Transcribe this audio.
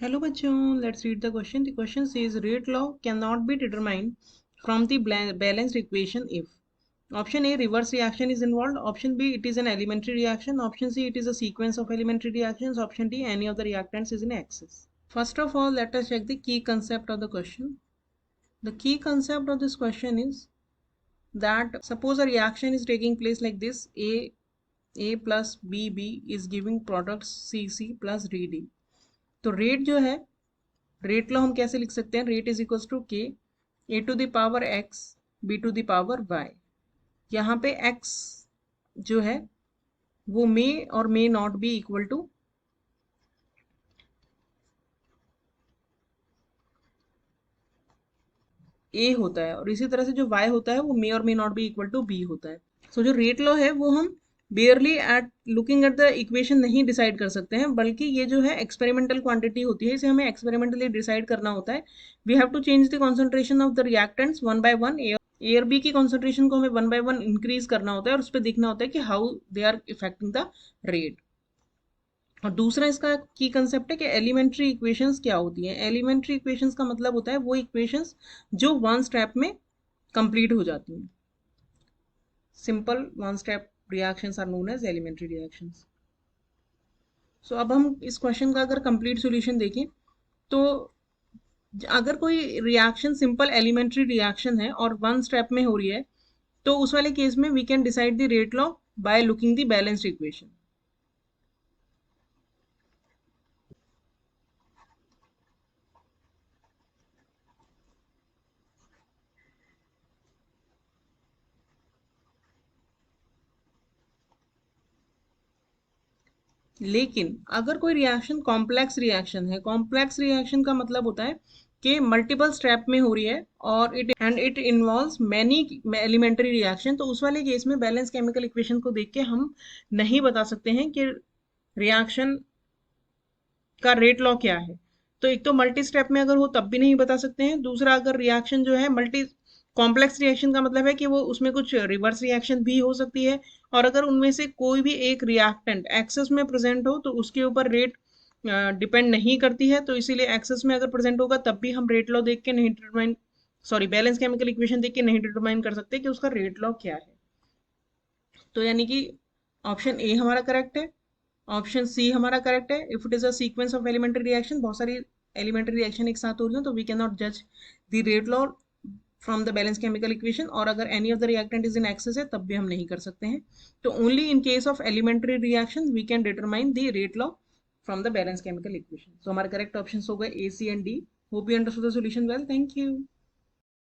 Hello बच्चों, let's read the question. The question says rate law cannot be determined from the balanced equation if option A reverse reaction is involved, option B it is an elementary reaction, option C it is a sequence of elementary reactions, option D any of the reactants is in excess. First of all, let us check the key concept of the question. The key concept of this question is that suppose a reaction is taking place like this: A plus B is giving products C plus D. तो rate जो है, rate law हम कैसे लिख सकते हैं? Rate is equal to k a to the power x b to the power y. यहाँ पे एक्स जो है वो मे और may not be equal to a होता है, और इसी तरह से जो वाई होता है वो मे और may not be equal to be होता है। सो जो रेट लॉ है वो हम barely at looking at the equation नहीं डिसाइड कर सकते हैं, बल्कि ये जो है एक्सपेरिमेंटल क्वांटिटी होती है, इसे हमें एक्सपेरिमेंटली डिसाइड करना होता है। We have to change the concentration of the reactants one by one. A और बी की कॉन्सेंट्रेशन को हमें वन बाय वन इंक्रीज करना होता है, और उस पर देखना होता है कि how they are affecting the rate. और दूसरा इसका की कंसेप्ट है कि एलिमेंट्री इक्वेशंस क्या होती हैं। एलिमेंट्री इक्वेशंस का मतलब होता है वो इक्वेशंस जो वन स्टेप में कंप्लीट हो जाती हैं। Simple one step reactions are known as elementary reactions. So अब हम इस क्वेश्चन का अगर कंप्लीट सॉल्यूशन देखें तो अगर कोई रिएक्शन सिंपल एलिमेंट्री रिएक्शन है और वन स्टेप में हो रही है, तो उस वाले केस में we can decide the rate law by looking the balanced equation. लेकिन अगर कोई रिएक्शन कॉम्प्लेक्स रिएक्शन है, कॉम्प्लेक्स रिएक्शन का मतलब होता है कि मल्टीपल स्टेप में हो रही है और it involves many elementary reaction, तो उस वाले केस में बैलेंस केमिकल इक्वेशन को देख के हम नहीं बता सकते हैं कि रिएक्शन का रेट लॉ क्या है। तो एक तो मल्टी स्टेप में अगर हो तब भी नहीं बता सकते हैं, दूसरा अगर रिएक्शन जो है मल्टी कॉम्प्लेक्स रिएक्शन का मतलब है कि वो उसमें कुछ रिवर्स रिएक्शन भी हो सकती है, और अगर उनमें से कोई भी एक रिएक्टेंट एक्सेस में प्रेजेंट हो तो उसके ऊपर रेट डिपेंड नहीं करती है। तो इसीलिए एक्सेस में अगर प्रेजेंट होगा तब भी हम रेट लॉ देख के नहीं determine, sorry balance chemical equation देख के नहीं डिटरमाइन कर सकते कि उसका रेट लॉ क्या है। तो यानी कि ऑप्शन ए हमारा करेक्ट है, ऑप्शन सी हमारा करेक्ट है। If it is a sequence of elementary reaction, बहुत सारी एलिमेंट्री रिएक्शन एक साथ हो रही हो, तो वी कैन नॉट जज the rate law from the balance chemical equation, और अगर any of the reactant is in excess है तब भी हम नहीं कर सकते हैं। तो only in case of elementary reaction we can determine the rate law from the balance chemical equation. So हमारे करेक्ट ऑप्शन हो गए A C and D. Hope you understood the solution well. Thank you.